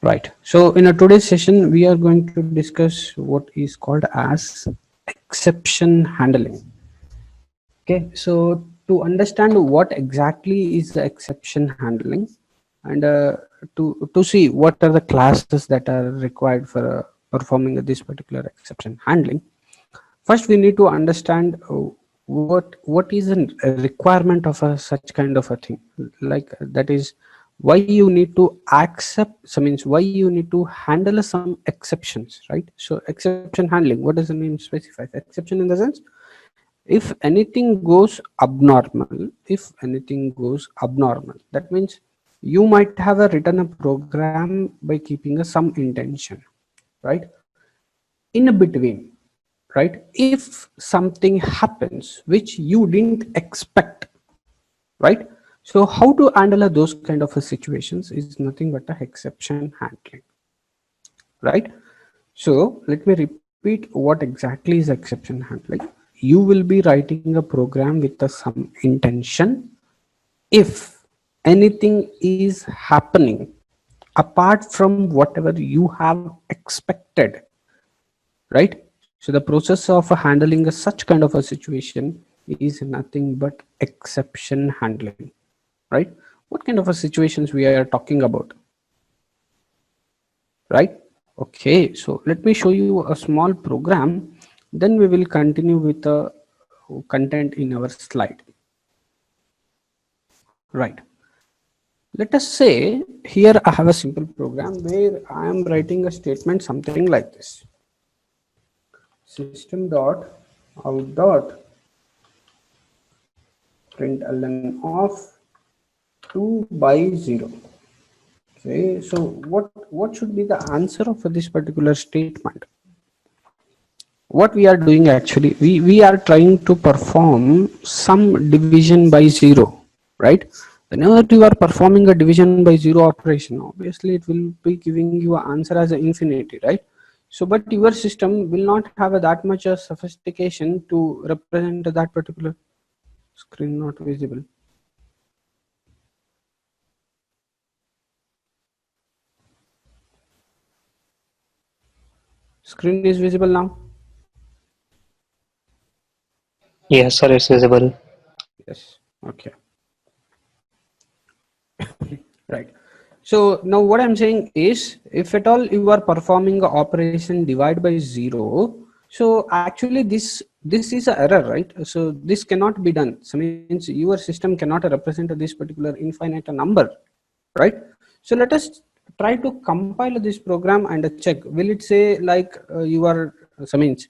Right. So in a today's session, we are going to discuss what is called as exception handling. Okay. So to understand what exactly is the exception handling, and to see what are the classes that are required for performing this particular exception handling, first we need to understand what is a requirement of a such kind of a thing, like that is why you need to accept, so means why you need to handle some exceptions, right? So exception handling, what does the name specify? Exception in the sense, if anything goes abnormal, if anything goes abnormal, that means you might have a written a program by keeping a some intention, right? In a between, right, if something happens which you didn't expect, right? So how to handle those kind of situations is nothing but a exception handling, right? So let me repeat what exactly is exception handling. You will be writing a program with some intention. If anything is happening apart from whatever you have expected, right? So the process of handling such kind of a situation is nothing but exception handling, right? What kind of a situations we are talking about, right? Okay, so let me show you a small program, then we will continue with the content in our slide, right? Let us say here I have a simple program where I am writing a statement something like this: system dot out dot println of 2 by 0. Okay, so what should be the answer of this particular statement? What we are doing actually, we are trying to perform some division by 0, right? Whenever you are performing a division by 0 operation, obviously it will be giving you an answer as an infinity, right? So but your system will not have that much sophistication to represent that particular. Screen not visible. Screen is visible now. Yes, sir, it's visible. Yes. Okay. Right. So now what I'm saying is, if at all you are performing a operation divide by 0, so actually this is a error, right? So this cannot be done. So means your system cannot represent this particular infinite number, right? So let us try to compile this program and check. Will it say like you are, so means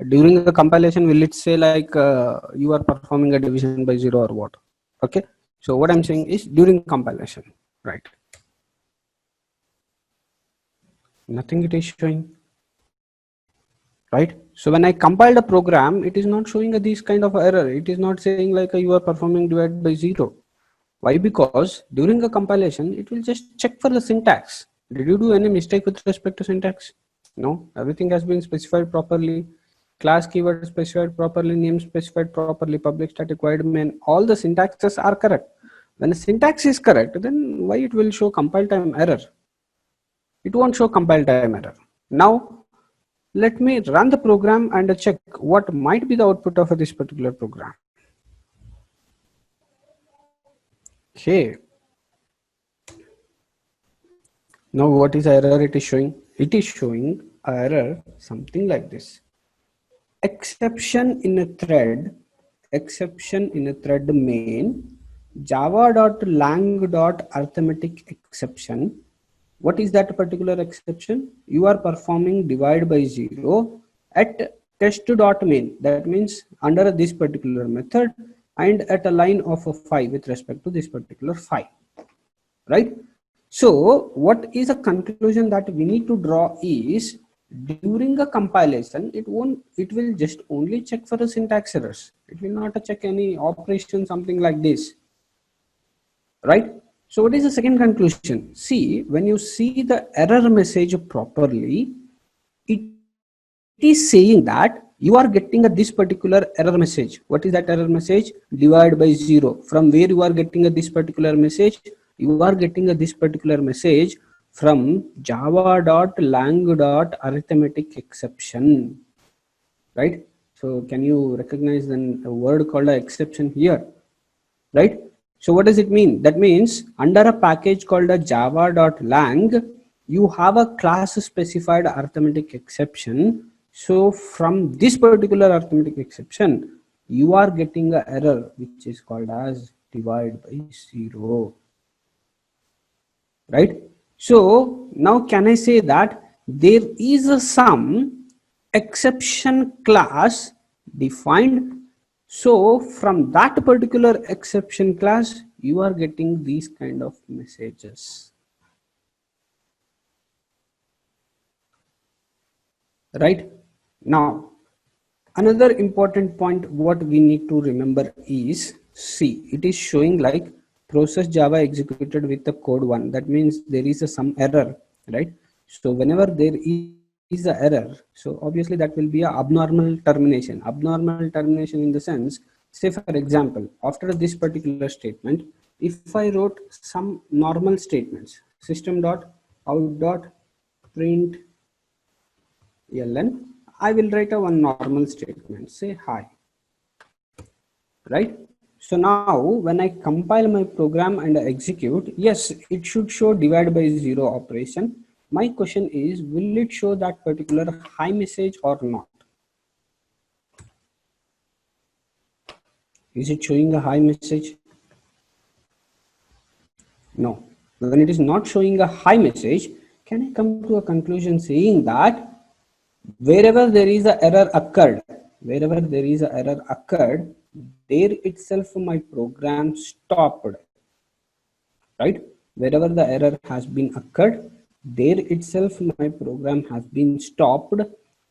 during the compilation, will it say like you are performing a division by 0 or what? Okay. So what I'm saying is during compilation, right? Nothing it is showing, right? So when I compiled a program, it is not showing this kind of error. It is not saying like you are performing divide by 0. Why? Because during the compilation, it will just check for the syntax. Did you do any mistake with respect to syntax? No, everything has been specified properly. Class keyword specified properly, name specified properly, public static void main, all the syntaxes are correct. When the syntax is correct, then why it will show compile time error? It won't show compile time error. Now let me run the program and check what might be the output of this particular program. Okay, now what is the error it is showing? It is showing error something like this: exception in a thread, exception in a thread main, java.lang.arithmetic exception. What is that particular exception? You are performing divide by 0 at test.main, that means under this particular method, and at a line of a 5 with respect to this particular 5, right? So what is a conclusion that we need to draw is, during a compilation, it will just only check for the syntax errors. It will not check any operation something like this, right? So what is the second conclusion? See, when you see the error message properly, it is saying that you are getting this particular error message. What is that error message? Divide by 0. From where you are getting this particular message? You are getting this particular message from java.lang.arithmetic exception, right? So can you recognize then a word called a exception here, right? So what does it mean? That means under a package called a java.lang, you have a class specified arithmetic exception. So from this particular arithmetic exception, you are getting an error which is called as divide by 0, right? So now can I say that there is a some exception class defined, so from that particular exception class you are getting these kind of messages, right? Now another important point what we need to remember is, see, it is showing like process java executed with the code 1. That means there is some error, right? So whenever there is a error, so obviously that will be a abnormal termination. Abnormal termination in the sense, say for example, after this particular statement, if I wrote some normal statements, system dot out dot print ln, I will write a one normal statement, say hi, right? So now when I compile my program and execute, yes, it should show divide by 0 operation. My question is, will it show that particular hi message or not? Is it showing a hi message? No. When it is not showing a hi message, can I come to a conclusion saying that wherever there is a error occurred, wherever there is a error occurred, there itself my program stopped, right? Wherever the error has been occurred, there itself my program has been stopped,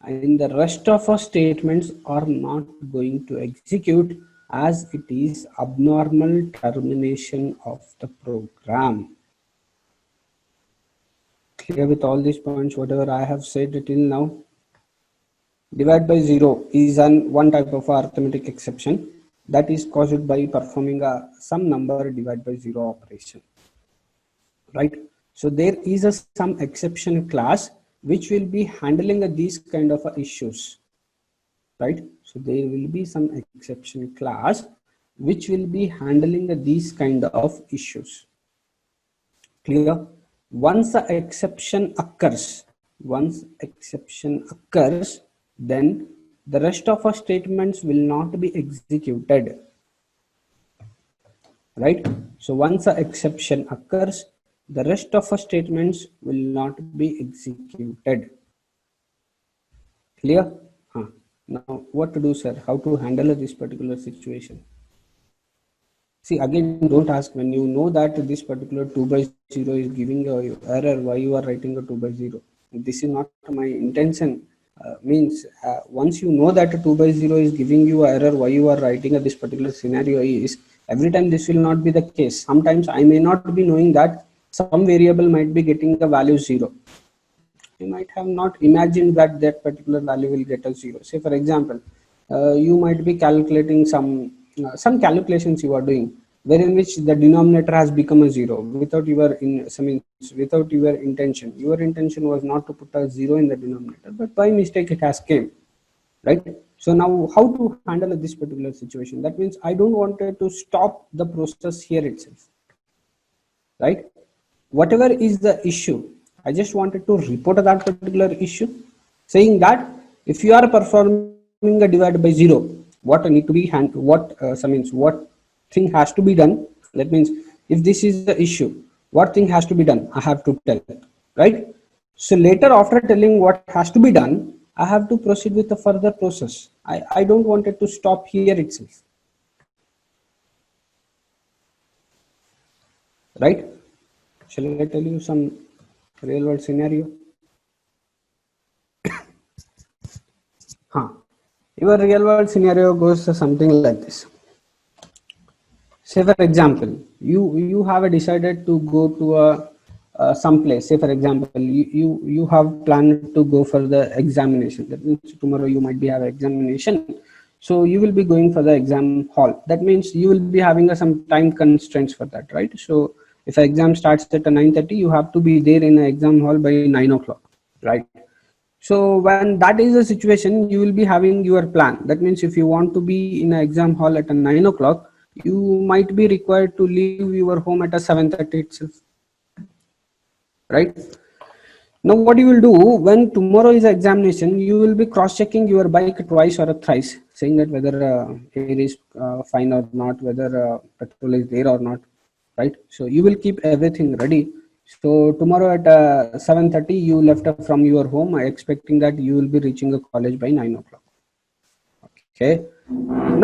and the rest of our statements are not going to execute, as it is abnormal termination of the program. Clear with all these points whatever I have said till now? Divide by 0 is one type of arithmetic exception that is caused by performing some number divide by 0 operation, right? So there is some exception class which will be handling these kind of issues, right? So there will be some exception class which will be handling these kind of issues. Clear? Once the exception occurs, then the rest of our statements will not be executed, right? So once the exception occurs, the rest of our statements will not be executed. Clear? Now what to do, sir? How to handle this particular situation? See, again, don't ask when you know that this particular 2 by 0 is giving a error, why you are writing a 2 by 0. This is not my intention. Once you know that a 2 by 0 is giving you an error, why you are writing this particular scenario is, every time this will not be the case. Sometimes I may not be knowing that some variable might be getting the value 0. You might have not imagined that that particular value will get a 0. Say for example, you might be calculating some calculations you are doing, wherein which the denominator has become a 0 without without your intention. Your intention was not to put a 0 in the denominator, but by mistake it has came, right? So now how to handle this particular situation? That means I don't want to stop the process here itself, right? Whatever is the issue, I just wanted to report that particular issue, saying that if you are performing a divide by 0, what need to be what thing has to be done. That means if this is the issue, what thing has to be done, I have to tell, right? So later, after telling what has to be done, I have to proceed with the further process. I don't want it to stop here itself, right? Shall I tell you some real world scenario? Your real world scenario goes something like this. Say for example, you have decided to go to some place. Say for example, you have planned to go for the examination. That means tomorrow you might be have examination, so you will be going for the exam hall. That means you will be having some time constraints for that, right? So If an exam starts at 9:30, you have to be there in an exam hall by 9 o'clock, right? So when that is the situation, you will be having your plan. That means if you want to be in an exam hall at 9 o'clock, you might be required to leave your home at 7:30 itself, right? Now what you will do when tomorrow is examination, you will be cross-checking your bike twice or thrice, saying that whether air is fine or not, whether petrol is there or not, right? So you will keep everything ready. So tomorrow at 7:30, you left from your home, expecting that you will be reaching a college by 9 o'clock. Okay.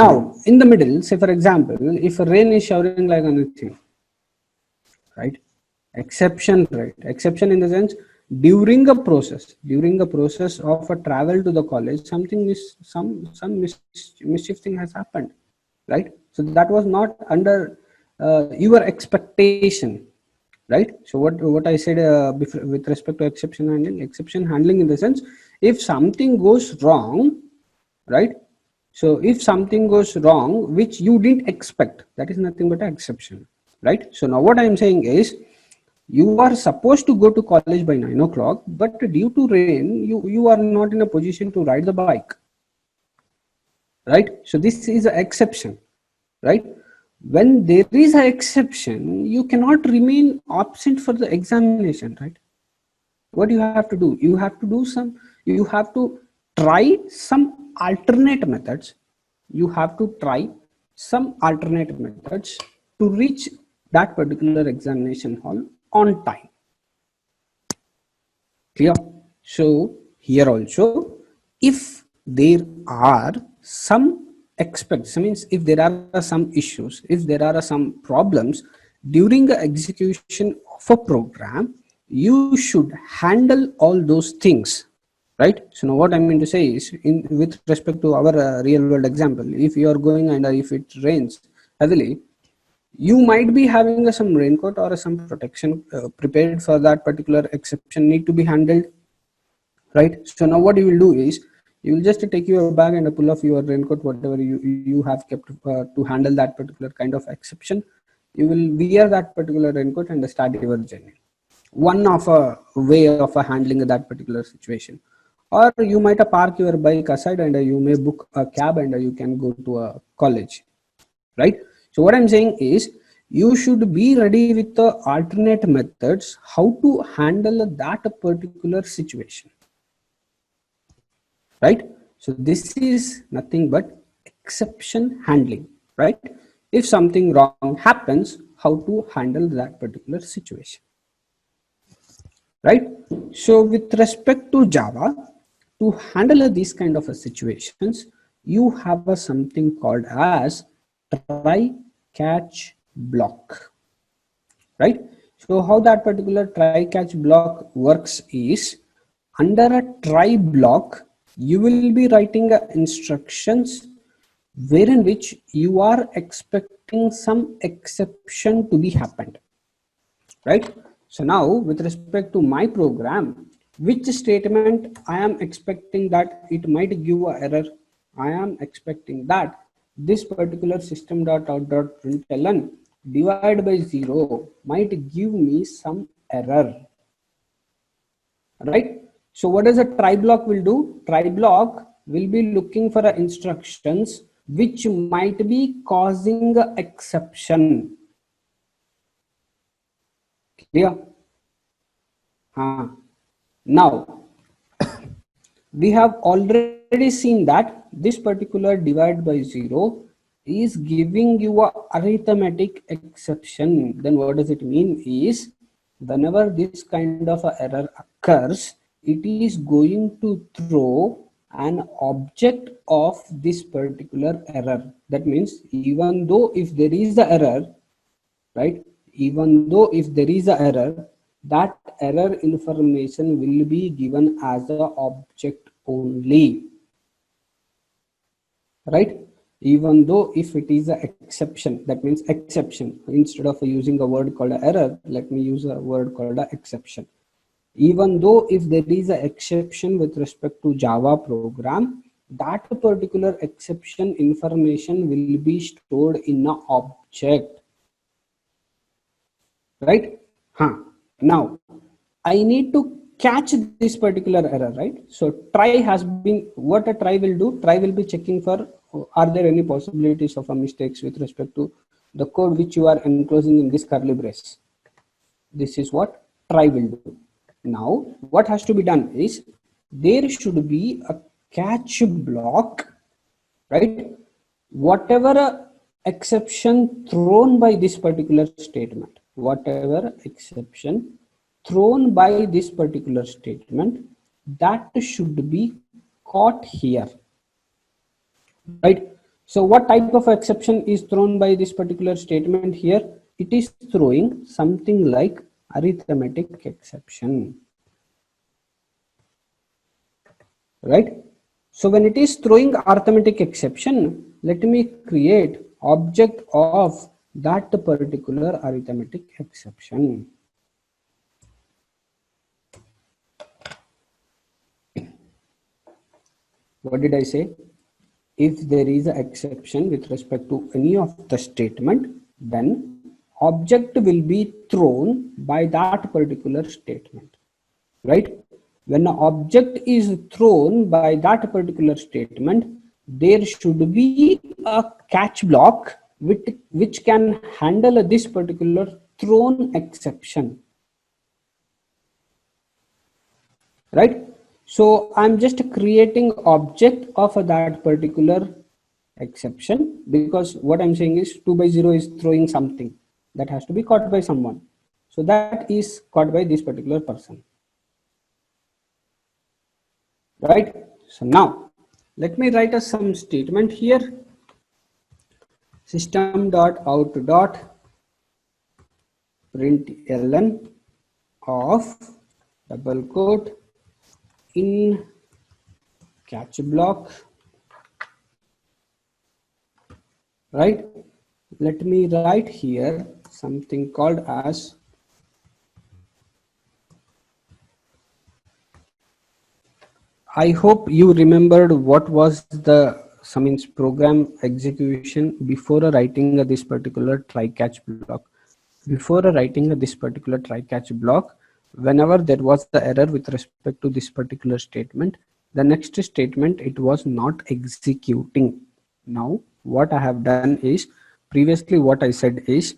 Now in the middle, say for example, if rain is showering like anything, right? Exception, right? Exception in the sense during a process of a travel to the college, something is some mischief thing has happened, right? So that was not under your expectation, right? So what I said with respect to exception handling in the sense, if something goes wrong, right? So if something goes wrong which you didn't expect, that is nothing but an exception, right? So now what I am saying is, you are supposed to go to college by 9 o'clock, but due to rain, you are not in a position to ride the bike, right? So this is an exception, right? When there is an exception, you cannot remain absent for the examination, right? What you have to do, you have to try some alternate methods. You have to try some alternate methods to reach that particular examination hall on time. Clear? So here also, if there are some means if there are some issues, if there are some problems during the execution of a program, you should handle all those things, right? So now what I mean to say is, in with respect to our real world example, if you are going and if it rains heavily, you might be having some raincoat or some protection prepared for that particular exception need to be handled, right? So now what you will do is, you will just take your bag and pull off your raincoat, whatever you have kept to handle that particular kind of exception. You will wear that particular raincoat and start your journey. One of a way of handling that particular situation. Or you might park your bike aside and you may book a cab and you can go to a college, right? So what I'm saying is, you should be ready with the alternate methods how to handle that particular situation, right? So this is nothing but exception handling, right? If something wrong happens, how to handle that particular situation, right? So with respect to Java, to handle these kind of situations, you have a something called as try catch block, right? So how that particular try catch block works is, under a try block, you will be writing instructions wherein which you are expecting some exception to be happened, right? So now with respect to my program, which statement I am expecting that it might give a error, I am expecting that this particular system.out.println divide by 0 might give me some error, right? So what does a try block will do? Try block will be looking for instructions which might be causing a exception. Clear? Now we have already seen that this particular divide by 0 is giving you a arithmetic exception. Then what does it mean is, whenever this kind of a error occurs, it is going to throw an object of this particular error. That means even though if there is the error, right? Even though if there is a error, that error information will be given as a object only, right? Even though if it is an exception, that means exception. Instead of using a word called error, let me use a word called exception. Even though if there is an exception with respect to Java program, that particular exception information will be stored in an object. right? Now I need to catch this particular error, right? So try has been, what a try will do, try will be checking for are there any possibilities of a mistakes with respect to the code which you are enclosing in this curly brace. This is what try will do. Now what has to be done is there should be a catch block, right? Whatever exception thrown by this particular statement, whatever exception thrown by this particular statement, that should be caught here, right? So what type of exception is thrown by this particular statement here? It is throwing something like arithmetic exception, right? So when it is throwing arithmetic exception, let me create object of that particular arithmetic exception. What did I say? If there is an exception with respect to any of the statement, then object will be thrown by that particular statement, right? When an object is thrown by that particular statement, there should be a catch block which can handle this particular thrown exception, right? So I'm just creating object of that particular exception, because what I'm saying is 2 by 0 is throwing something that has to be caught by someone. So that is caught by this particular person, right? So now let me write a some statement here. System.out.println of double quote in catch block, right? Let me write here something called as I hope you remembered what was the means program execution before writing this particular try catch block. Before writing this particular try catch block, whenever there was the error with respect to this particular statement, the next statement it was not executing. Now what I have done is, previously what I said is,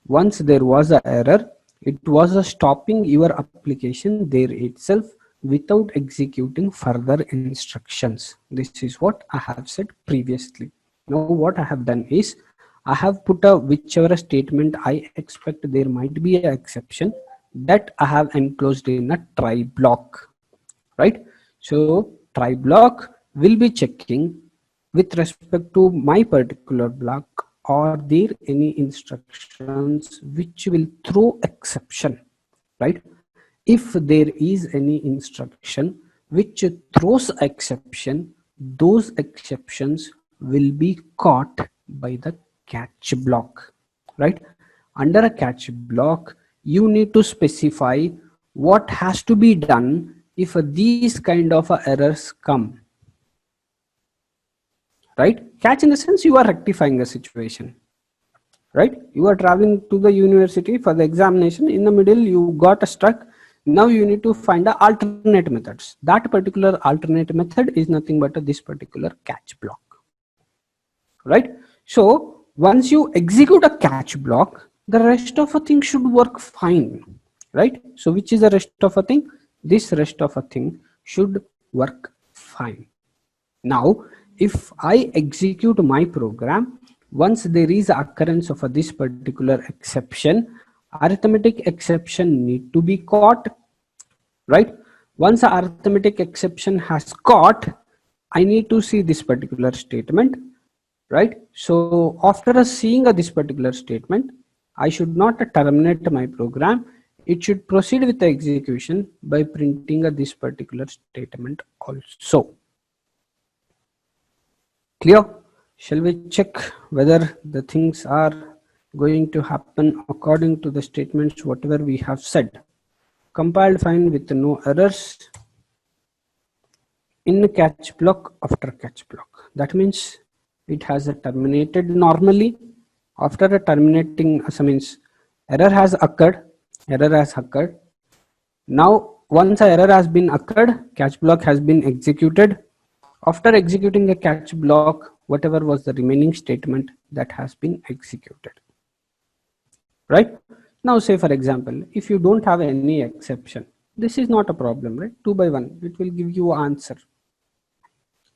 once there was an error, it was stopping your application there itself without executing further instructions. This is what I have said previously. Now what I have done is, I have put a whichever statement I expect there might be an exception, that I have enclosed in a try block, right? So try block will be checking with respect to my particular block, are there any instructions which will throw exception, right? If there is any instruction which throws exception, those exceptions will be caught by the catch block, right? Under a catch block, you need to specify what has to be done if these kind of errors come, right? Catch in the sense you are rectifying a situation, right? You are traveling to the university for the examination, in the middle you got stuck. Now you need to find the alternate methods. That particular alternate method is nothing but this particular catch block, right? So once you execute a catch block, the rest of a thing should work fine, right? So which is the rest of a thing? This rest of a thing should work fine. Now if I execute my program, once there is occurrence of this particular exception, arithmetic exception need to be caught, right? Once the arithmetic exception has caught, I need to see this particular statement, right? So after seeing this particular statement, I should not terminate my program. It should proceed with the execution by printing this particular statement also. Clear? Shall we check whether the things are going to happen according to the statements whatever we have said? Compiled fine with no errors. In catch block, after catch block. That means it has terminated normally. After terminating, means error has occurred. Error has occurred. Now, once a error has been occurred, catch block has been executed. After executing a catch block, whatever was the remaining statement that has been executed. Right? Now, say for example, if you don't have any exception, this is not a problem, right? 2 by 1, it will give you answer.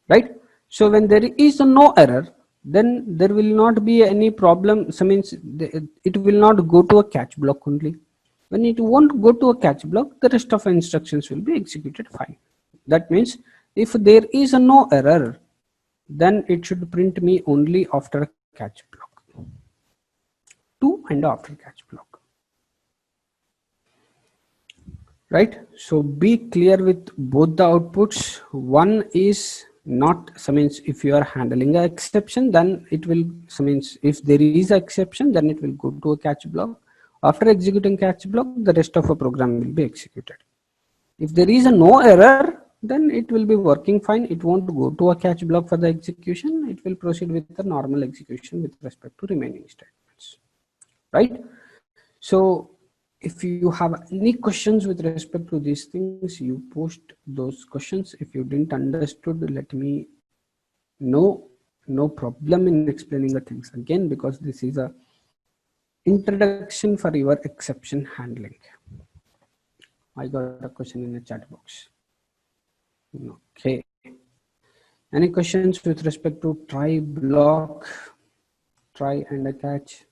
Right? So when there is no error, then there will not be any problem. So means it will not go to a catch block only. When it won't go to a catch block, the rest of instructions will be executed fine. That means if there is no error, then it should print me only after a catch block. To and after catch block. Right? So be clear with both the outputs. One is not, so means if you are handling an exception, then it will, so means if there is an exception, then it will go to a catch block. After executing catch block, the rest of a program will be executed. If there is a no error, then it will be working fine. It won't go to a catch block for the execution. It will proceed with the normal execution with respect to remaining statements. Right? So if you have any questions with respect to these things, you post those questions. If you didn't understood, let me know. No problem in explaining the things again, because this is a introduction for your exception handling. I got a question in the chat box. Okay. Any questions with respect to try block, try and a catch?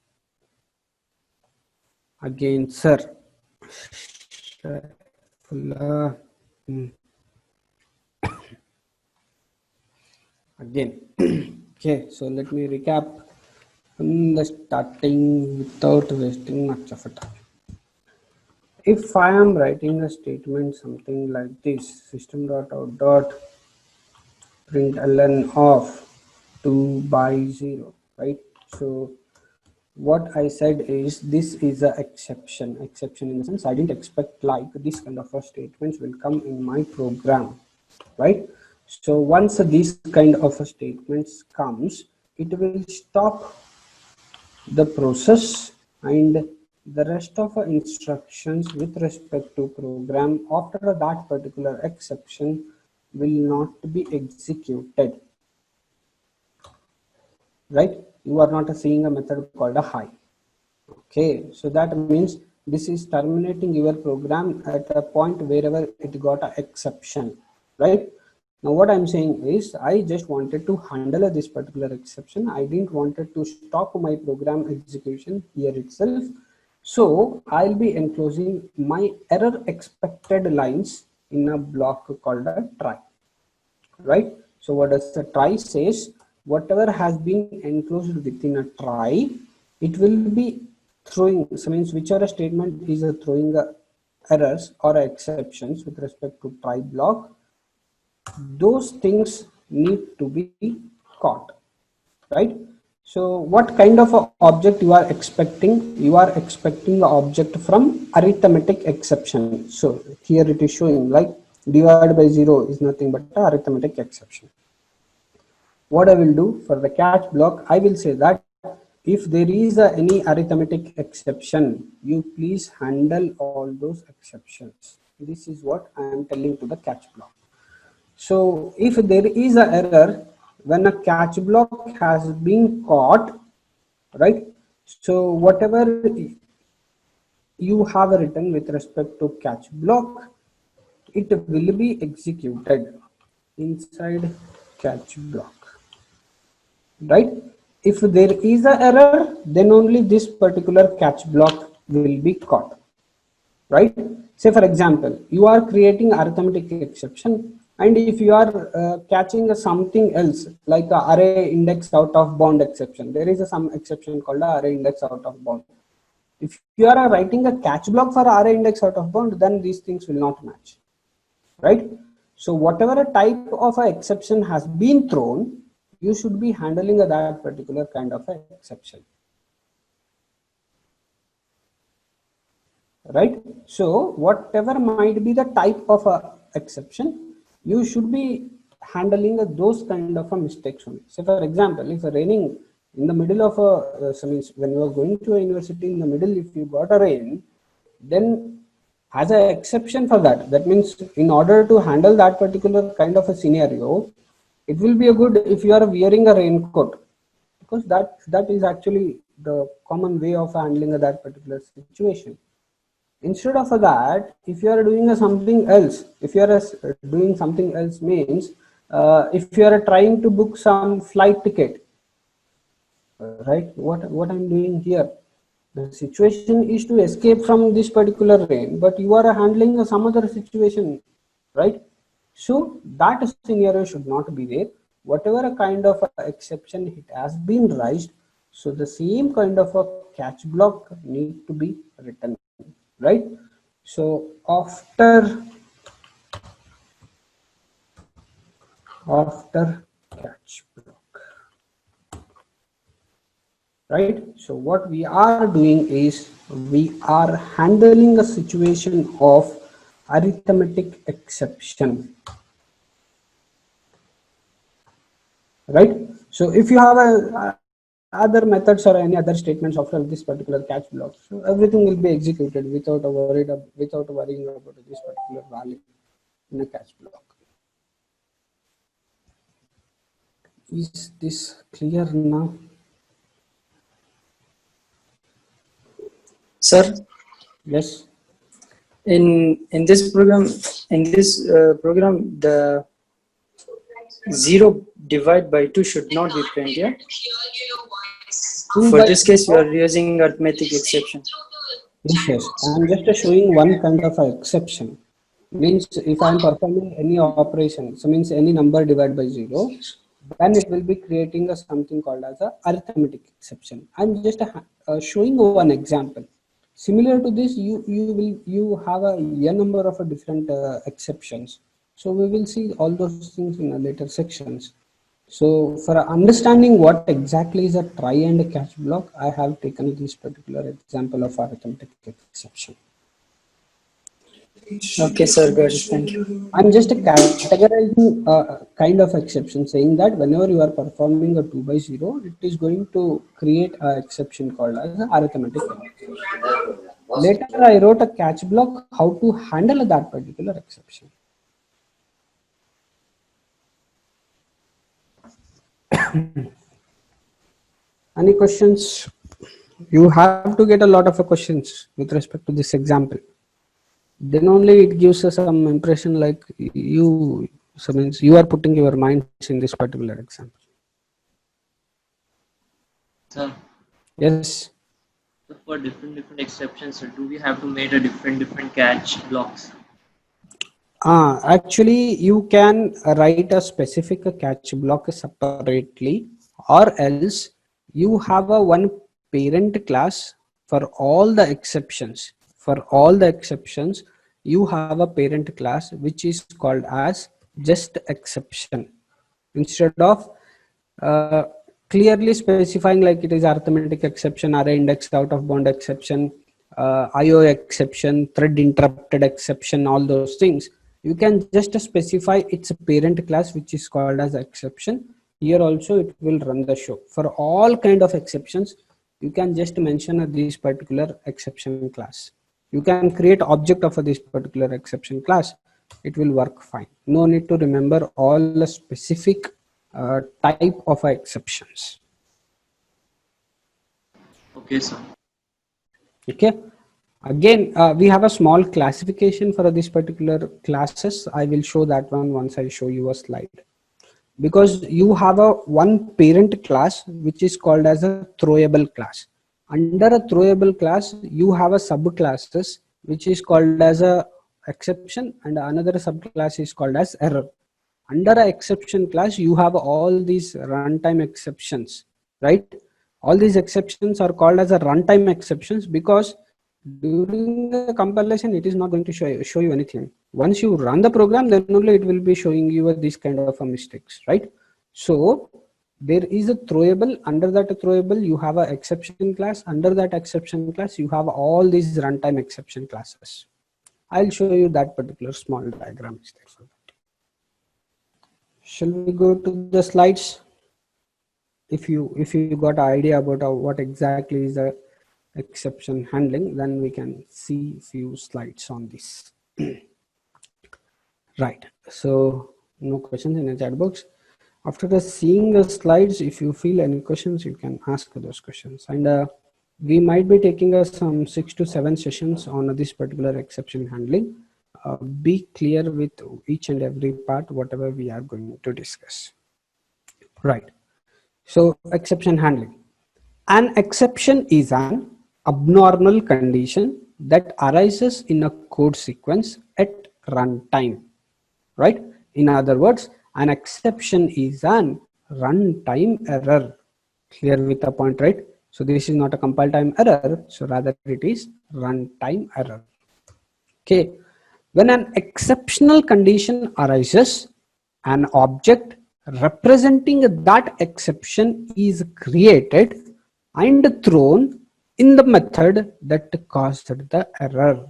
Again, sir. Again. Okay, so let me recap from the starting without wasting much of a time. If I am writing a statement something like this, system.out.println of 2 by 0, right? So what I said is this is an exception in the sense I didn't expect like this kind of a statements will come in my program, right? So once these kind of a statements comes, it will stop the process, and the rest of instructions with respect to program after that particular exception will not be executed. Right? You are not seeing a method called a high. Okay, so that means this is terminating your program at a point wherever it got an exception. Right? Now what I'm saying is I just wanted to handle this particular exception. I didn't wanted to stop my program execution here itself. So I'll be enclosing my error expected lines in a block called a try. Right? So what does the try says? Whatever has been enclosed within a try, it will be throwing, so means whichever statement is throwing errors or exceptions with respect to try block, those things need to be caught, right? So what kind of a object you are expecting? You are expecting the object from arithmetic exception. So here it is showing like divided by 0 is nothing but the arithmetic exception. What I will do for the catch block, I will say that if there is any arithmetic exception, you please handle all those exceptions. This is what I am telling to the catch block. So if there is an error when a catch block has been caught, right? So whatever you have written with respect to catch block, it will be executed inside catch block, right? If there is an error, then only this particular catch block will be caught, right? Say for example, you are creating arithmetic exception, and if you are catching something else like a array index out of bound exception, there is some exception called array index out of bound. If you are writing a catch block for array index out of bound, then these things will not match, right? So whatever type of a exception has been thrown, you should be handling that particular kind of a exception, right? So whatever might be the type of a exception, you should be handling those kind of a mistakes only. So for example, if raining in the middle of a, so means when you are going to a university in the middle, if you got a rain, then as an exception for that, that means in order to handle that particular kind of a scenario, it will be a good if you are wearing a raincoat, because that is actually the common way of handling that particular situation. Instead of that, if you are doing something else, if you are doing something else means, if you are trying to book some flight ticket, right? What I'm doing here, the situation is to escape from this particular rain, but you are handling some other situation, right? So that scenario should not be there. Whatever a kind of a exception it has been raised, so the same kind of a catch block need to be written, right? So after catch block, right? So what we are doing is we are handling a situation of arithmetic exception, right? So if you have other methods or any other statements after this particular catch block, so everything will be executed without worrying about this particular value in a catch block. Is this clear now? Sir, Yes. in this program, the 0 divided by 2 should not be printed. Yeah? For this case, we are using arithmetic exception. Yes. I'm just showing one kind of a exception. Means if I'm performing any operation, so means any number divided by 0, then it will be creating a something called as a arithmetic exception. I'm just showing one example. Similar to this, you have a n number of different exceptions. So we will see all those things in later sections. So for understanding what exactly is a try and a catch block, I have taken this particular example of arithmetic exception. Okay, sir, got it. Thank you. I'm just categorizing a kind of exception, saying that whenever you are performing a 2 by 0, it is going to create an exception called as arithmetic exception. Later, I wrote a catch block how to handle that particular exception. Any questions? You have to get a lot of questions with respect to this example. Then only it gives us some impression like so means you are putting your minds in this particular example. Sir, Yes. so for different exceptions, do we have to make a different catch blocks? Actually, you can write a specific catch block separately, or else you have a one parent class for all the exceptions. For all the exceptions, you have a parent class which is called as just exception. Instead of uh, clearly specifying like it is arithmetic exception, array index out of bound exception, IO exception, thread interrupted exception, all those things, you can just specify its parent class which is called as exception. Here also it will run the show. For all kind of exceptions, you can just mention this particular exception class. You can create object of this particular exception class. It will work fine. No need to remember all the specific type of exceptions. Okay, sir. Okay. Again, we have a small classification for this particular classes. I will show that one once I show you a slide. Because you have a one parent class which is called as a throwable class. Under a throwable class, you have a subclasses which is called as a exception, and another subclass is called as error. Under a exception class, you have all these runtime exceptions, right? All these exceptions are called as a runtime exceptions because during the compilation, it is not going to show you anything. Once you run the program, then only it will be showing you this kind of mistakes, right? So there is a throwable. Under that throwable, you have an exception class. Under that exception class, you have all these runtime exception classes. I'll show you that particular small diagram is there for that. Shall we go to the slides? If you got an idea about what exactly is the exception handling, then we can see few slides on this. Right, so no questions in the chat box. After seeing the slides, if you feel any questions, you can ask those questions. And we might be taking some 6 to 7 sessions on this particular exception handling. Be clear with each and every part, whatever we are going to discuss. Right. So exception handling. An exception is an abnormal condition that arises in a code sequence at runtime. Right? In other words, an exception is an runtime error. Clear with the point, right? So this is not a compile time error, so rather it is runtime error. Okay. When an exceptional condition arises, an object representing that exception is created and thrown in the method that caused the error.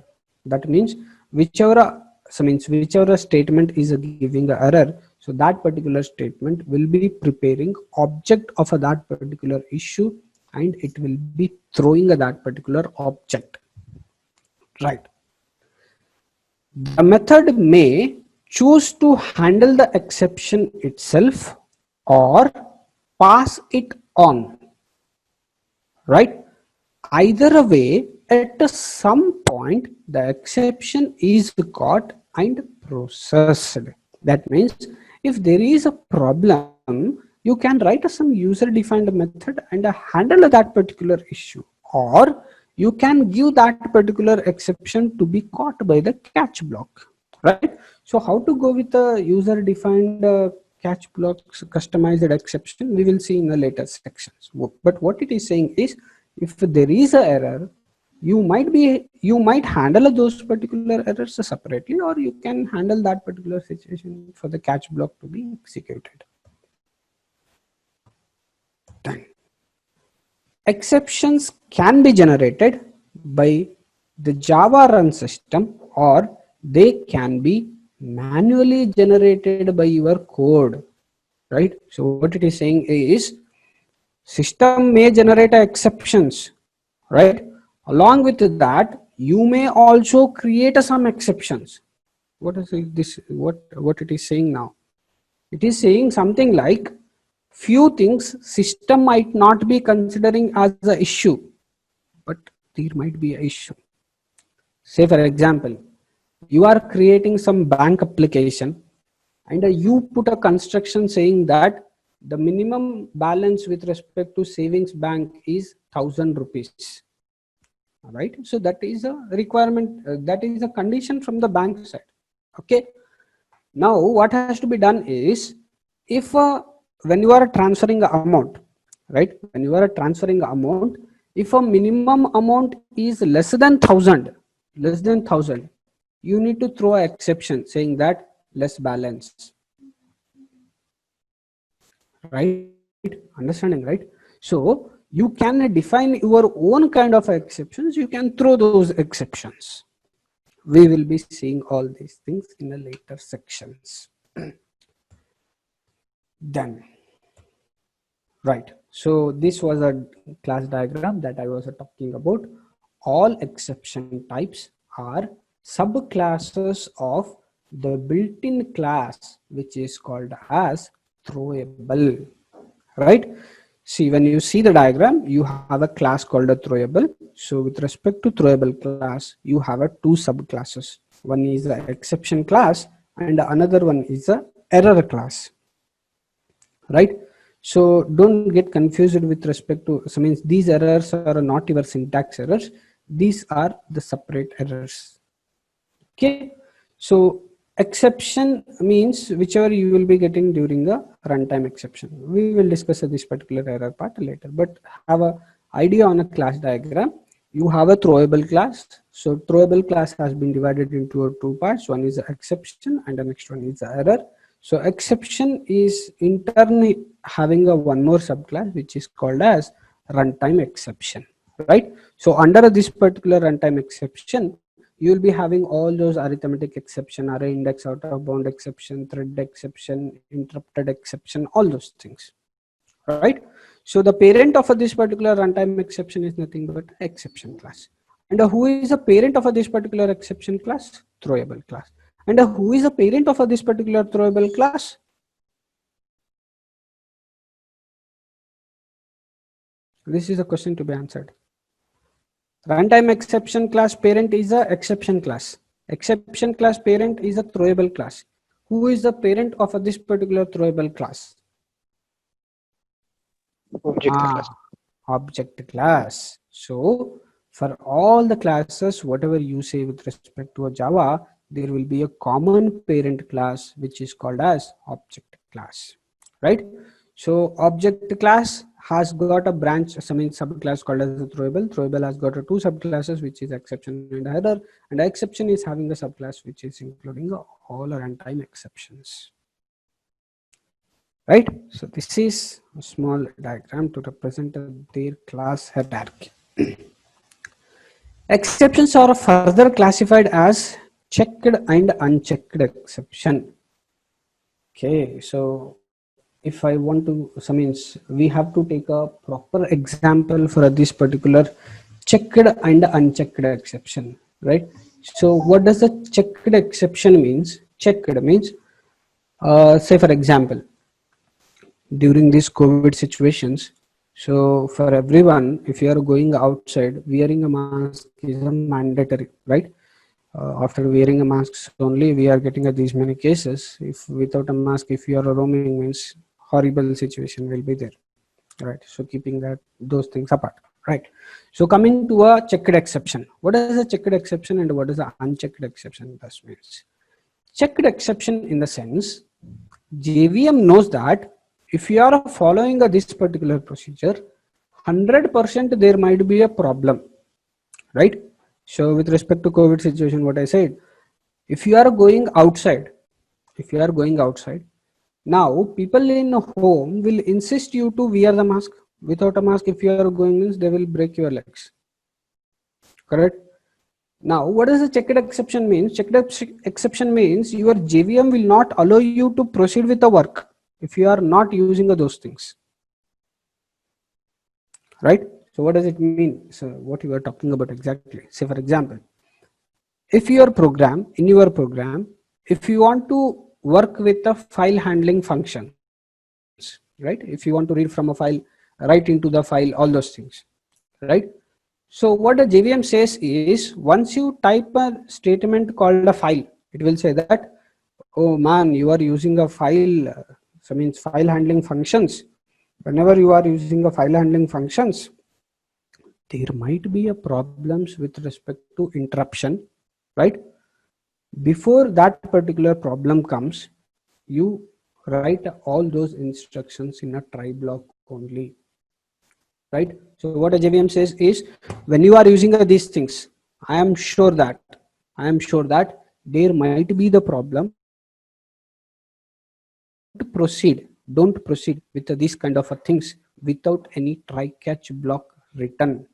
That means whichever statement is giving the error, so that particular statement will be preparing object of that particular issue and it will be throwing that particular object. Right. The method may choose to handle the exception itself or pass it on. Right? Either way, at some point, the exception is caught and processed. That means if there is a problem, you can write some user-defined method and handle that particular issue, or you can give that particular exception to be caught by the catch block, right? So how to go with the user-defined catch blocks customized exception, we will see in the later sections. But what it is saying is, if there is an error, you might handle those particular errors separately, or you can handle that particular situation for the catch block to be executed. Done. Exceptions can be generated by the Java run system, or they can be manually generated by your code, right? So what it is saying is, system may generate exceptions, right? Along with that, you may also create some exceptions. What is this? What it is saying now? It is saying something like, few things system might not be considering as an issue, but there might be an issue. Say for example, you are creating some bank application and you put a construction saying that the minimum balance with respect to savings bank is 1,000 rupees. Right? So that is a requirement, that is a condition from the bank side. Okay. Now what has to be done is, if when you are transferring amount, right? When you are transferring amount, if a minimum amount is less than 1,000, you need to throw an exception saying that less balance. Right? Understanding, right? So you can define your own kind of exceptions. You can throw those exceptions. We will be seeing all these things in the later sections. Then, right. So this was a class diagram that I was talking about. All exception types are subclasses of the built-in class, which is called as throwable. Right? See, when you see the diagram, you have a class called a throwable. So with respect to throwable class, you have a two subclasses. One is the exception class and another one is the error class. Right? So don't get confused with respect to, so means these errors are not your syntax errors. These are the separate errors. Okay. So exception means whichever you will be getting during the runtime exception. We will discuss this particular error part later, but have a idea on a class diagram. You have a throwable class. So throwable class has been divided into two parts. One is the exception and the next one is the error. So exception is in turn having a one more subclass, which is called as runtime exception, right? So under this particular runtime exception, you will be having all those arithmetic exception, array index, out of bound exception, thread exception, interrupted exception, all those things. right? So the parent of this particular runtime exception is nothing but exception class. And who is a parent of this particular exception class? Throwable class. And who is a parent of this particular throwable class? This is a question to be answered. Runtime exception class parent is a exception class. Exception class parent is a throwable class. Who is the parent of this particular throwable class? Object class. Object class. So for all the classes, whatever you say with respect to a Java, there will be a common parent class which is called as object class, right? So object class has got a branch, some subclass called as the throwable. Throwable has got two subclasses, which is exception and header, and exception is having a subclass which is including all runtime exceptions. Right? So this is a small diagram to represent their class hierarchy. Exceptions are further classified as checked and unchecked exception. Okay, so if I want to, so means we have to take a proper example for this particular checked and unchecked exception, right? So what does the checked exception means? Checked means, say for example, during these COVID situations, so for everyone, if you are going outside, wearing a mask is a mandatory, right? After wearing a mask only, we are getting these many cases. If without a mask, if you are roaming, means horrible situation will be there, right? So keeping those things apart, right? So coming to a checked exception, what is a checked exception and what is the unchecked exception? This means checked exception in the sense JVM knows that if you are following this particular procedure, 100% there might be a problem, right? So with respect to COVID situation, what I said, if you are going outside, now people in home will insist you to wear the mask. Without a mask, if you are going, means they will break your legs, correct? Now, what does a checked exception means? Checked exception means your JVM will not allow you to proceed with the work if you are not using those things, right? So what does it mean? So what you are talking about exactly? Say for example, if your program, if you want to work with the file handling functions, right? If you want to read from a file, write into the file, all those things, right? So what the JVM says is, once you type a statement called a file, it will say that, oh man, you are using a file, so means file handling functions. Whenever you are using a file handling functions, there might be a problems with respect to interruption, right? Before that particular problem comes, you write all those instructions in a try block only, right? So what a JVM says is, when you are using these things, I am sure that there might be the problem. Don't proceed with these kind of things without any try catch block written,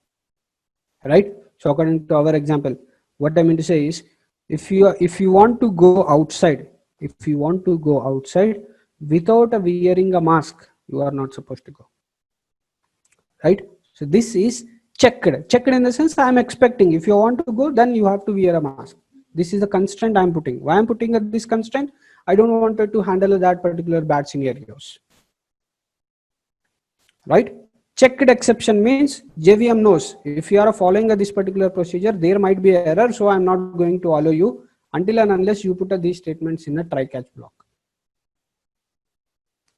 right? So according to our example, what I mean to say is, if you want to go outside, without wearing a mask, you are not supposed to go, right? So this is checked in the sense, I am expecting if you want to go, then you have to wear a mask. This is a constraint I am putting. Why I am putting this constraint? I don't want to handle that particular bad scenarios, right? Checked exception means JVM knows if you are following this particular procedure, there might be an error, so I am not going to allow you until and unless you put these statements in a try catch block.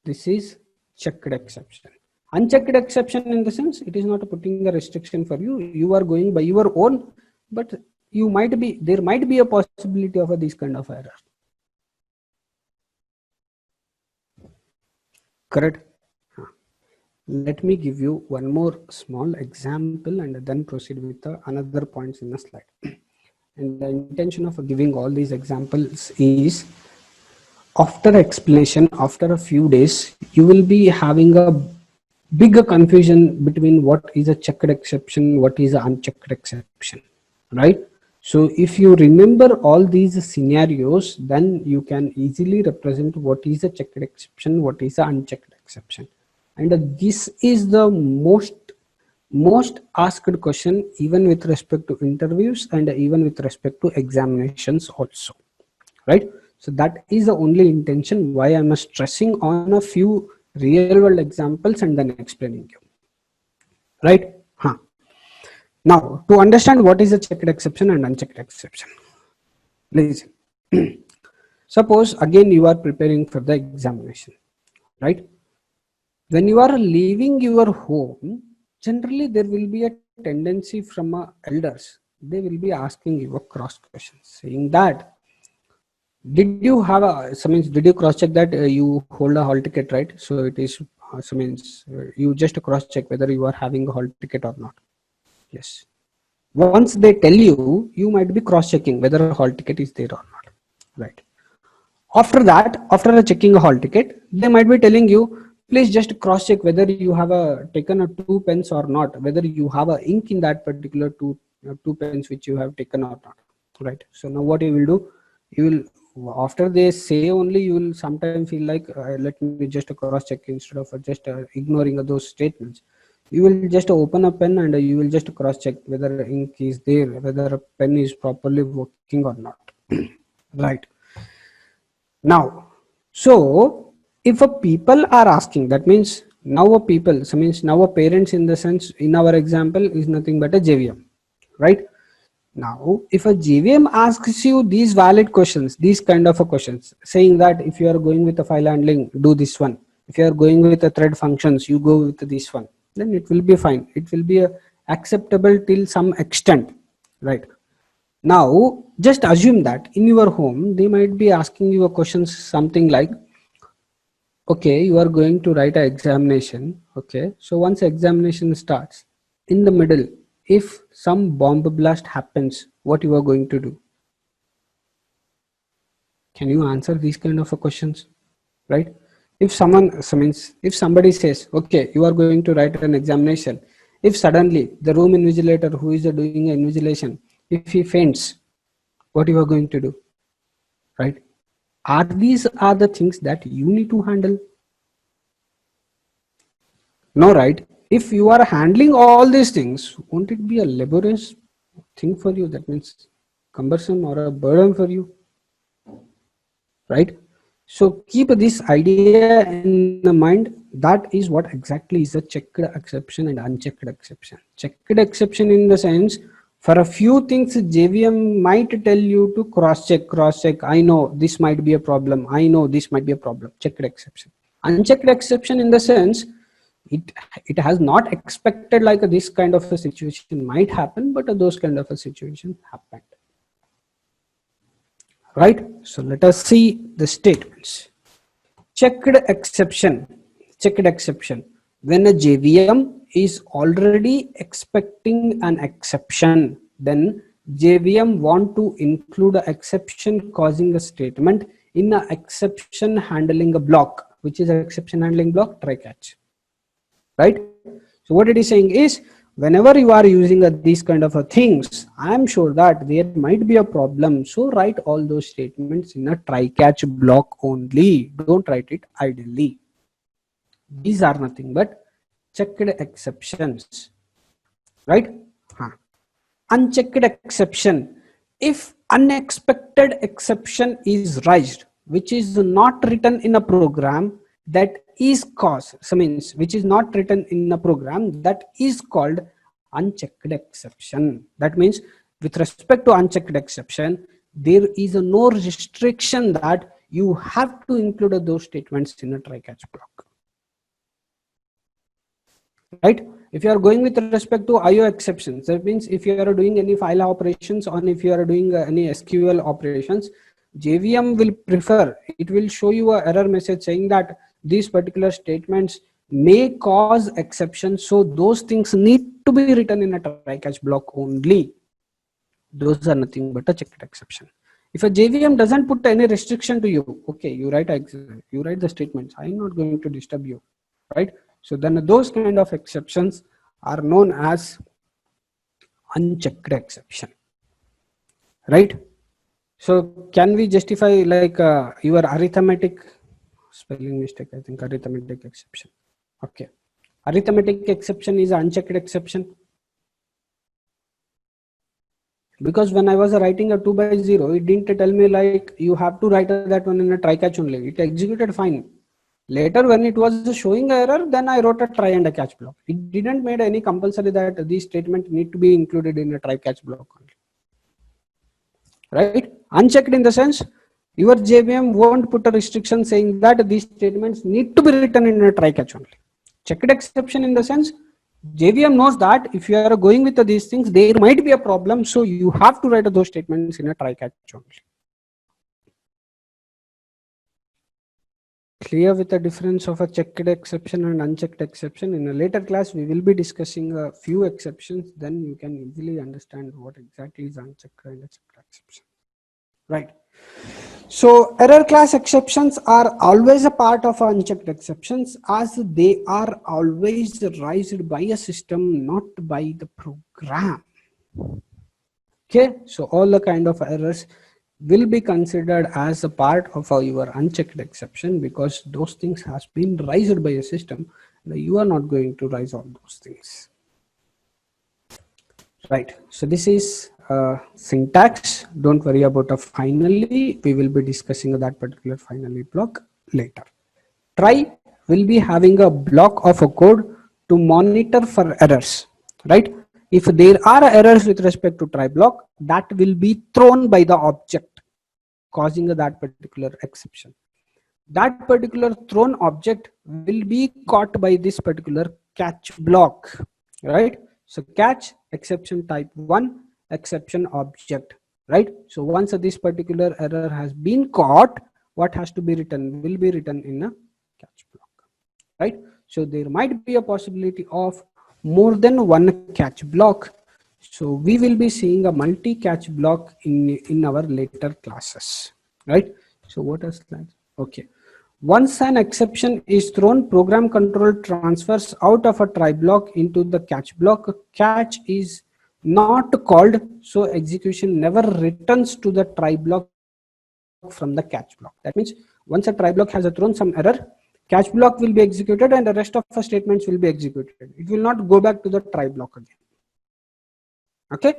This is checked exception. Unchecked exception in the sense, it is not putting a restriction for you. You are going by your own, but there might be a possibility of this kind of error. Correct? Let me give you one more small example and then proceed with another points in the slide. And the intention of giving all these examples is, after explanation, after a few days, you will be having a bigger confusion between what is a checked exception, what is an unchecked exception, right? So if you remember all these scenarios, then you can easily represent what is a checked exception, what is an unchecked exception. and this is the most asked question, even with respect to interviews and even with respect to examinations also, right? So that is the only intention why I'm stressing on a few real world examples and then explaining you, right? Now, to understand what is a checked exception and unchecked exception, listen. Suppose again you are preparing for the examination, right? When you are leaving your home, generally there will be a tendency from elders. They will be asking you a cross question, saying that, did you have a, so means, did you cross check that you hold a hall ticket, right? So it is, so means you just cross check whether you are having a hall ticket or not. Yes. Once they tell you, you might be cross checking whether a hall ticket is there or not, right? After that, after checking a hall ticket, they might be telling you, please just cross check whether you have taken a 2 pens or not, whether you have a ink in that particular two pens which you have taken or not, right? So now what you will do, you will, after they say only, you will sometimes feel like, let me just cross check, instead of just ignoring those statements. You will just open a pen and you will just cross check whether ink is there, whether a pen is properly working or not, right? Now, so if a people are asking, that means now a people, so means now a parents, in the sense, in our example, is nothing but a JVM, right? Now, if a JVM asks you these valid questions, these kind of a questions, saying that if you are going with a file handling, do this one. If you are going with the thread functions, you go with this one. Then it will be fine. It will be acceptable till some extent, right? Now, just assume that in your home, they might be asking you a question something like, okay, you are going to write an examination. Okay, so once examination starts, in the middle, if some bomb blast happens, what you are going to do? Can you answer these kind of questions, right? If someone, so means, if somebody says, okay, you are going to write an examination, if suddenly the room invigilator who is doing an invigilation, if he faints, what you are going to do, right? Are these are the things that you need to handle? No, right? If you are handling all these things, won't it be a laborious thing for you? That means cumbersome or a burden for you, right? So keep this idea in the mind. That is what exactly is a checked exception and unchecked exception. Checked exception in the sense, for a few things, JVM might tell you to cross check. I know this might be a problem. I know this might be a problem. Checked exception. Unchecked exception in the sense, it it has not expected like this kind of a situation might happen, but those kind of a situation happened. Right? So let us see the statements. Checked exception. Checked exception. When a JVM is already expecting an exception, then JVM want to include an exception causing a statement in an exception handling a block. Which is exception handling block? Try catch. Right? So what it is saying is, whenever you are using these kind of things, I am sure that there might be a problem. So write all those statements in a try catch block only. Don't write it idly. These are nothing but checked exceptions, right? Unchecked exception. If unexpected exception is raised, which is not written in a program, that is caused, so means which is not written in a program, that is called unchecked exception. That means with respect to unchecked exception, there is no restriction that you have to include those statements in a try catch block, right? If you are going with respect to IO exceptions, that means if you are doing any file operations or if you are doing any SQL operations, JVM will prefer, it will show you an error message saying that these particular statements may cause exceptions. So those things need to be written in a try catch block only. Those are nothing but a checked exception. If a JVM doesn't put any restriction to you, okay, you write the statements, I'm not going to disturb you, right? So then those kind of exceptions are known as unchecked exception, right? So can we justify like your arithmetic spelling mistake? I think arithmetic exception. Okay. Arithmetic exception is unchecked exception. Because when I was writing a 2 by 0, it didn't tell me like you have to write that one in a try catch only. It executed fine. Later when it was showing error, then I wrote a try and a catch block. It didn't made any compulsory that these statements need to be included in a try catch block only. Right? Unchecked in the sense, your JVM won't put a restriction saying that these statements need to be written in a try catch only. Checked exception in the sense, JVM knows that if you are going with these things, there might be a problem. So you have to write those statements in a try catch only. Clear with the difference of a checked exception and unchecked exception. In a later class, we will be discussing a few exceptions. Then you can easily understand what exactly is unchecked and a checked exception. Right. So error class exceptions are always a part of unchecked exceptions, as they are always raised by a system, not by the program. Okay, so all the kind of errors will be considered as a part of your unchecked exception, because those things has been raised by a system. You are not going to raise all those things. Right. So this is syntax. Don't worry about a finally. We will be discussing that particular finally block later. Try will be having a block of a code to monitor for errors. Right. If there are errors with respect to try block, that will be thrown by the object, causing that particular exception. That particular thrown object will be caught by this particular catch block. Right. So catch exception type 1 exception object, right? So once this particular error has been caught, what has to be written will be written in a catch block, right? So there might be a possibility of more than one catch block. So we will be seeing a multi catch block in our later classes, right? So what is that? Okay. Once an exception is thrown, program control transfers out of a try block into the catch block. Catch is not called, so execution never returns to the try block from the catch block. That means once a try block has thrown some error, catch block will be executed and the rest of the statements will be executed. It will not go back to the try block again. Okay,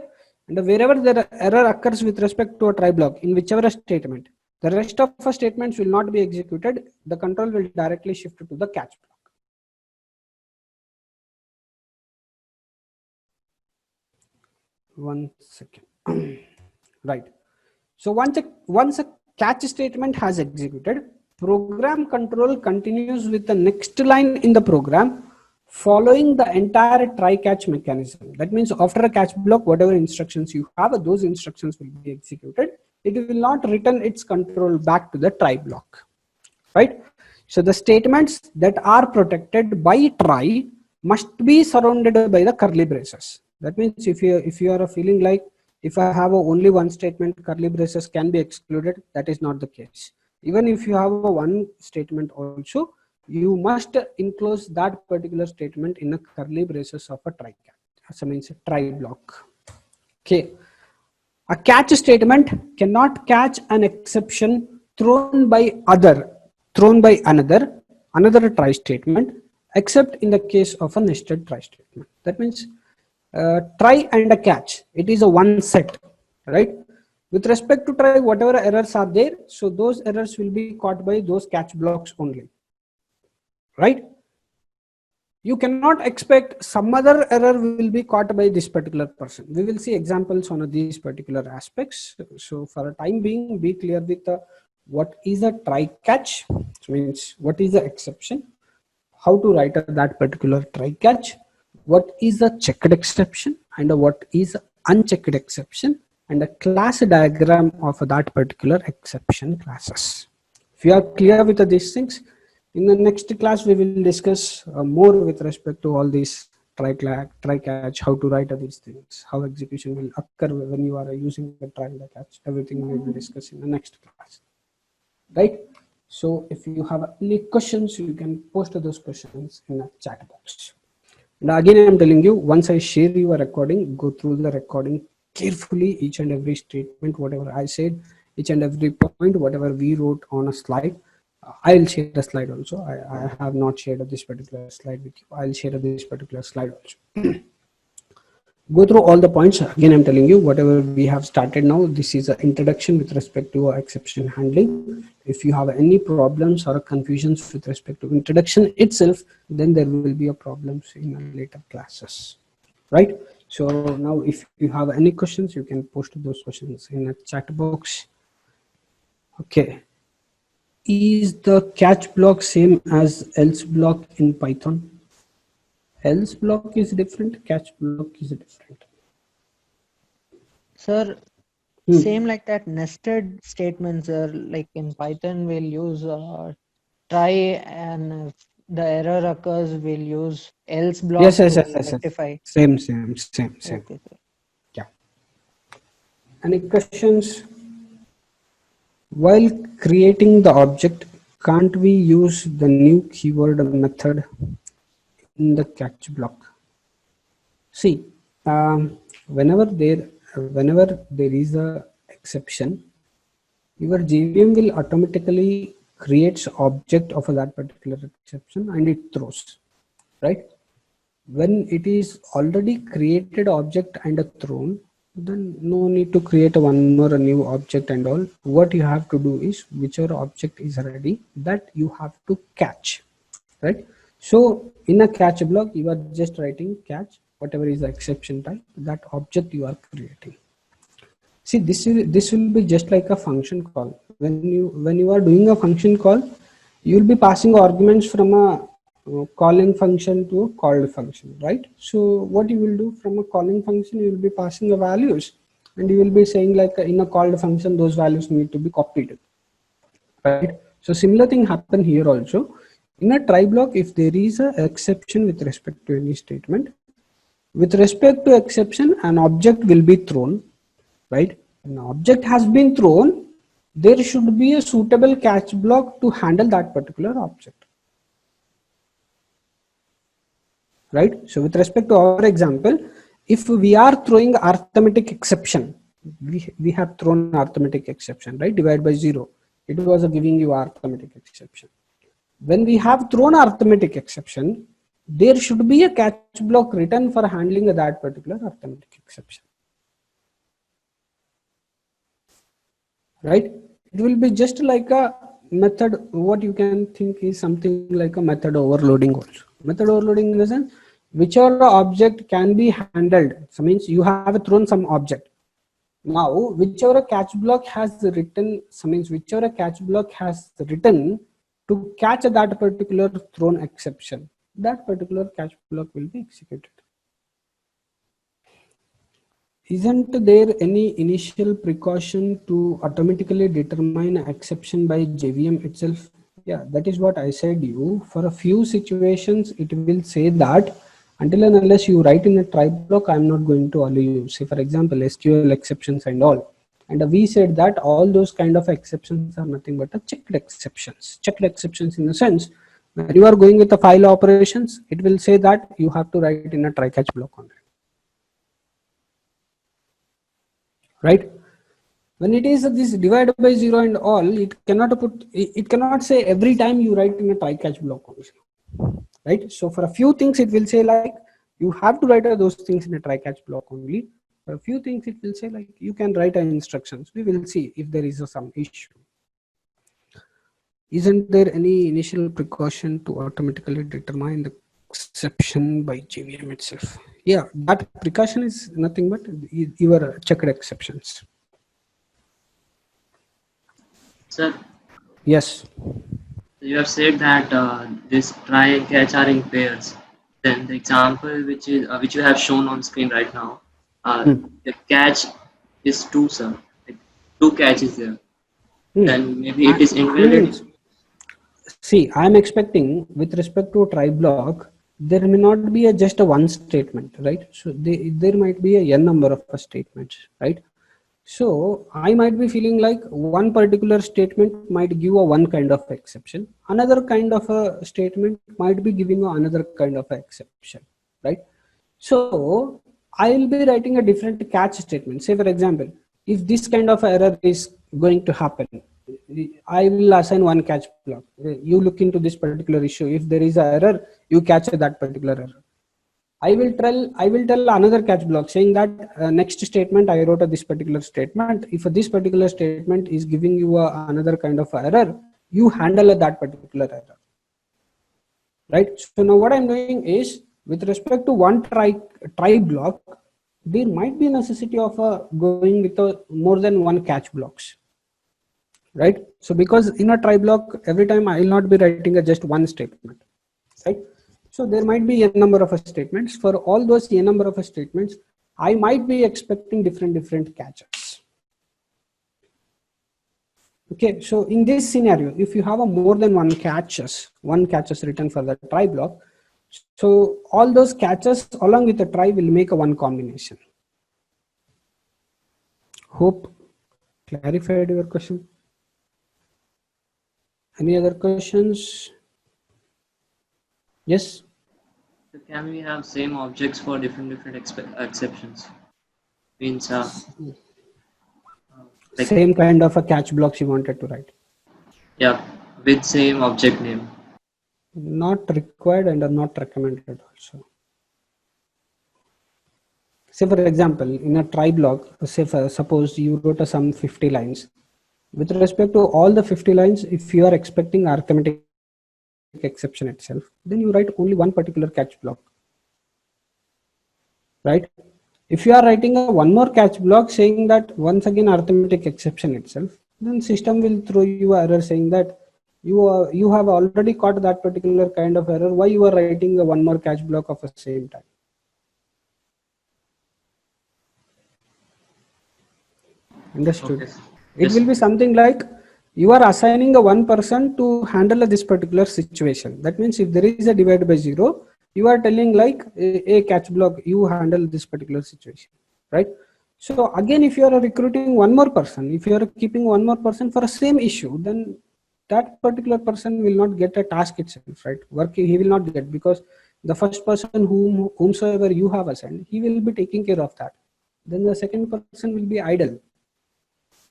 and wherever the error occurs with respect to a try block in whichever statement, the rest of the statements will not be executed. The control will directly shift to the catch block. One second. Right. So once a catch statement has executed, program control continues with the next line in the program, following the entire try catch mechanism. That means after a catch block, whatever instructions you have, those instructions will be executed. It will not return its control back to the try block, right? So the statements that are protected by try must be surrounded by the curly braces. That means if you are feeling like if I have only one statement, curly braces can be excluded. That is not the case. Even if you have one statement also, you must enclose that particular statement in a curly braces of a try catch. So means a try block. Okay. A catch statement cannot catch an exception thrown by another try statement, except in the case of a nested try statement. That means try and a catch, it is a one set, right? With respect to try, whatever errors are there, so those errors will be caught by those catch blocks only, right? You cannot expect some other error will be caught by this particular person. We will see examples on these particular aspects. So for a time being, be clear with what is a try catch, which means what is the exception, how to write that particular try catch, what is a checked exception, and what is unchecked exception, and a class diagram of that particular exception classes. If you are clear with these things, in the next class, we will discuss more with respect to all these try catch, how to write these things, how execution will occur when you are using the try and the catch. Everything we will discuss in the next class, right? So if you have any questions, you can post those questions in the chat box. And again, I'm telling you, once I share your recording, go through the recording carefully, each and every statement, whatever I said, each and every point, whatever we wrote on a slide. I'll share the slide also. I have not shared this particular slide with you. I'll share this particular slide also. Go through all the points. Again, I'm telling you, whatever we have started now, this is an introduction with respect to exception handling. If you have any problems or confusions with respect to introduction itself, then there will be a problems in later classes, right? So now if you have any questions, you can post those questions in the chat box. Okay. Is the catch block same as else block in Python? Else block is different, catch block is different. Sir, Hmm. same like that nested statements are like in Python we'll use try, and if the error occurs we'll use else block Yes, yes, to yes, yes, yes. rectify. Same. Okay, sir. Yeah. Any questions? While creating the object, can't we use the new keyword method in the catch block? See, whenever there is a exception, your JVM will automatically creates object of that particular exception and it throws, right? When it is already created object and a thrown, then no need to create one more new object and all. What you have to do is whichever object is ready, that you have to catch, right? So in a catch block, you are just writing catch, whatever is the exception type, that object you are creating. See, this will be just like a function call. When you are doing a function call, you will be passing arguments from a calling function to a called function, right? So what you will do from a calling function, you will be passing the values, and you will be saying like in a called function, those values need to be copied, right? So similar thing happen here also. In a try block, if there is a exception with respect to any statement, with respect to exception, an object will be thrown, right? An object has been thrown, there should be a suitable catch block to handle that particular object, right? So with respect to our example, if we are throwing arithmetic exception, we have thrown arithmetic exception, right? Divide by 0. It was giving you arithmetic exception. When we have thrown arithmetic exception, there should be a catch block written for handling that particular arithmetic exception, right? It will be just like a method. What you can think is something like a method overloading also. Method overloading in the sense, whichever object can be handled. So means you have thrown some object. Now, whichever catch block has written, so means whichever catch block has written to catch that particular thrown exception, that particular catch block will be executed. Isn't there any initial precaution to automatically determine exception by JVM itself? Yeah, that is what I said you. For a few situations, it will say that until and unless you write in a try block, I'm not going to allow you. Say, for example, SQL exceptions and all. And we said that all those kind of exceptions are nothing but a checked exceptions. Checked exceptions in the sense, when you are going with the file operations, it will say that you have to write in a try catch block only. Right? When it is this divided by 0 and all, it cannot say every time you write in a try catch block also, right? So for a few things it will say like you have to write those things in a try catch block only. For a few things it will say like you can write instructions. We will see if there is some issue. Isn't there any initial precaution to automatically determine the exception by JVM itself? Yeah, that precaution is nothing but your checked exceptions. Sir, Yes. you have said that this try and catch are in pairs. Then the example which you have shown on screen right now, the catch is 2, sir. Like, 2 catches there. Then maybe it is invalid. See, I am expecting with respect to try block, there may not be just a one statement, right? So there might be a n number of statements, right? So I might be feeling like one particular statement might give a one kind of exception. Another kind of a statement might be giving another kind of exception, right? So I will be writing a different catch statement. Say for example, if this kind of error is going to happen, I will assign one catch block. You look into this particular issue. If there is an error, you catch that particular error. I will tell another catch block saying that next statement I wrote this particular statement. If this particular statement is giving you another kind of error, you handle that particular error. Right. So now what I'm doing is, with respect to one try block, there might be necessity of going with more than one catch blocks. Right. So because in a try block, every time I will not be writing just one statement. Right. So there might be a number of statements. For all those a number of statements, I might be expecting different catches. Okay, so in this scenario, if you have a more than one catches written for the try block, so all those catches along with the try will make a one combination. Hope clarified your question. Any other questions? Yes. So can we have same objects for different exceptions? Means like, same kind of a catch blocks you wanted to write. Yeah, with same object name. Not required and are not recommended also. Say for example, in a try block, say suppose you wrote some 50 lines. With respect to all the 50 lines, if you are expecting arithmetic exception itself, then you write only one particular catch block. Right? If you are writing one more catch block saying that once again arithmetic exception itself, then system will throw you an error saying that you have already caught that particular kind of error. Why you are writing one more catch block of the same time? Understood? Okay. It will be something like you are assigning one person to handle this particular situation. That means if there is a divide by 0, you are telling like a catch block, you handle this particular situation, right? So again, if you are recruiting one more person, if you are keeping one more person for the same issue, then that particular person will not get a task itself, right? Work he will not get, because the first person whomsoever you have assigned, he will be taking care of that. Then the second person will be idle.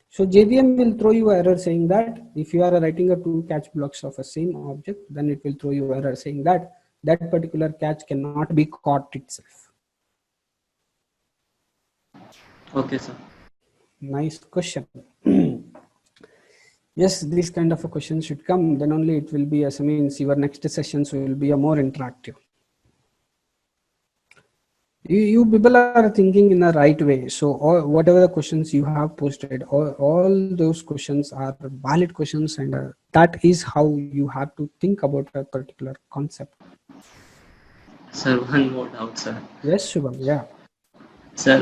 So JVM will throw you an error saying that if you are writing two catch blocks of a same object, then it will throw you an error saying that that particular catch cannot be caught itself. Okay, sir. Nice question. Yes, these kind of a question should come. Then only it will be, as means your next sessions will be a more interactive. You people are thinking in the right way. So whatever the questions you have posted, all those questions are valid questions, and that is how you have to think about a particular concept. Sir, one more doubt, sir. Yes, Shubham. Yeah. Sir,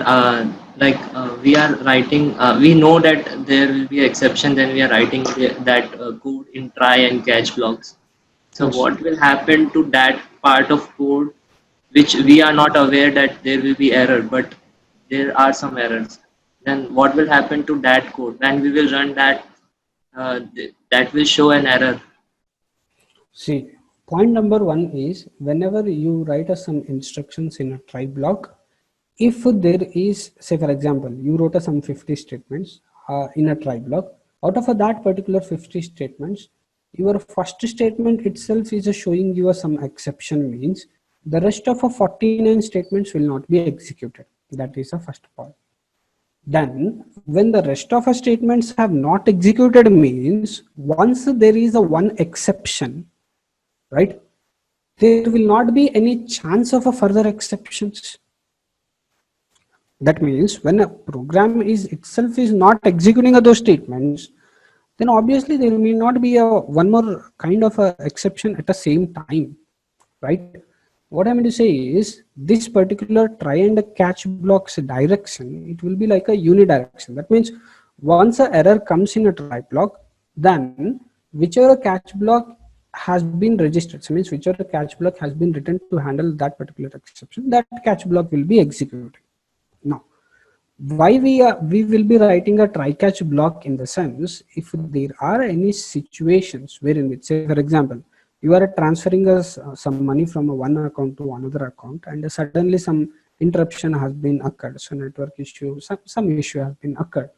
we are writing, we know that there will be exception, then we are writing that code in try and catch blocks. So Yes. what will happen to that part of code which we are not aware that there will be error, but there are some errors? Then what will happen to that code when we will run that? That will show an error. See, point number one is whenever you write some instructions in a try block, if there is, say for example, you wrote some 50 statements in a try block, out of that particular 50 statements, your first statement itself is showing you some exception, means the rest of 49 statements will not be executed. That is the first point. Then when the rest of the statements have not executed, means once there is one exception, right, there will not be any chance of further exceptions. That means when a program itself is not executing those statements, then obviously there may not be one more kind of a exception at the same time, right? What I mean to say is this particular try and catch blocks direction, it will be like a unidirection. That means once an error comes in a try block, then whichever catch block has been registered, so means whichever catch block has been written to handle that particular exception, that catch block will be executed. Now, why we will be writing a try catch block in the sense, if there are any situations wherein, which, say for example, you are transferring some money from one account to another account, and suddenly some interruption has been occurred, so network issue, some issue has been occurred.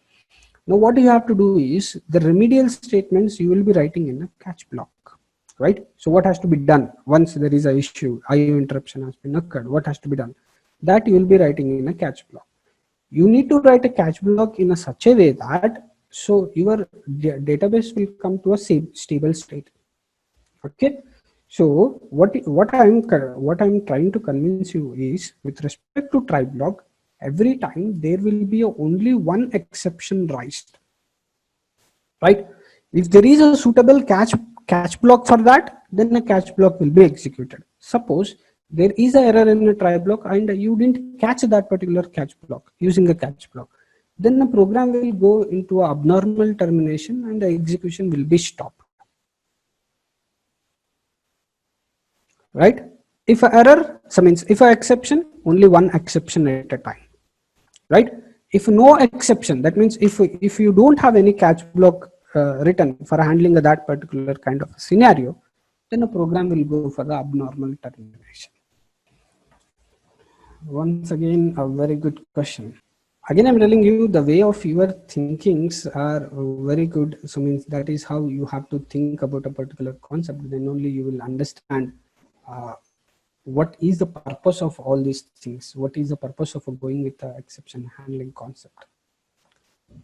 Now what you have to do is the remedial statements you will be writing in a catch block, right? So what has to be done once there is a issue, IO interruption has been occurred, what has to be done? That you will be writing in a catch block. You need to write a catch block in a such a way that so your database will come to a stable state. Okay, so what I'm trying to convince you is, with respect to try block, every time there will be only one exception raised, right? If there is a suitable catch block for that, then a catch block will be executed. Suppose there is an error in a try block and you didn't catch that particular catch block using a catch block, then the program will go into abnormal termination and the execution will be stopped. Right? If an error, so means if an exception, only one exception at a time. Right? If no exception, that means if you don't have any catch block written for handling that particular kind of scenario, then a program will go for the abnormal termination. Once again, a very good question. Again, I'm telling you, the way of your thinkings are very good. So means that is how you have to think about a particular concept. Then only you will understand what is the purpose of all these things. What is the purpose of going with the exception handling concept?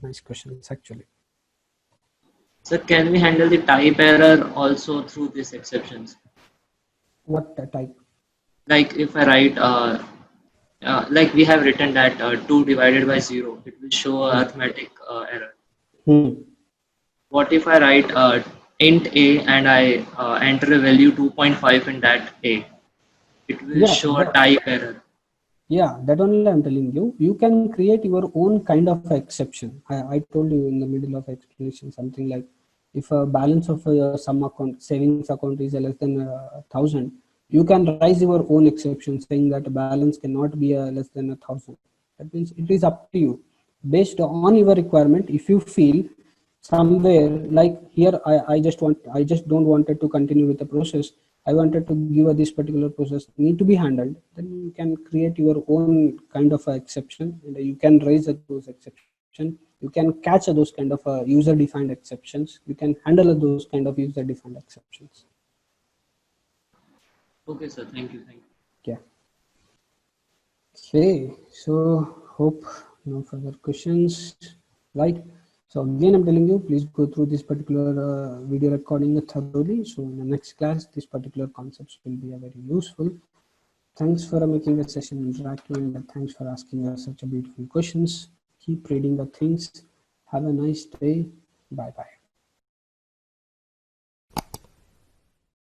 Nice questions, actually. So can we handle the type error also through these exceptions? What type? Like if I write, like we have written that 2 divided by 0, it will show a arithmetic error. What if I write int a and I enter a value 2.5 in that a? It will show a type error. Yeah, that only I'm telling you. You can create your own kind of exception. I told you in the middle of explanation something like, if a balance of some account, savings account is less than 1,000, you can raise your own exception saying that balance cannot be less than 1,000. That means it is up to you. Based on your requirement, if you feel somewhere like here, I just don't wanted to continue with the process, I wanted to give this particular process need to be handled, then you can create your own kind of exception and you can raise those exceptions. You can catch those kind of user defined exceptions. You can handle those kind of user defined exceptions. Okay, sir. Thank you. Yeah. Okay. So hope no further questions, right? So again, I'm telling you, please go through this particular video recording thoroughly. So in the next class, this particular concepts will be very useful. Thanks for making the session interactive and thanks for asking us such a beautiful questions. Keep reading the things. Have a nice day. Bye-bye.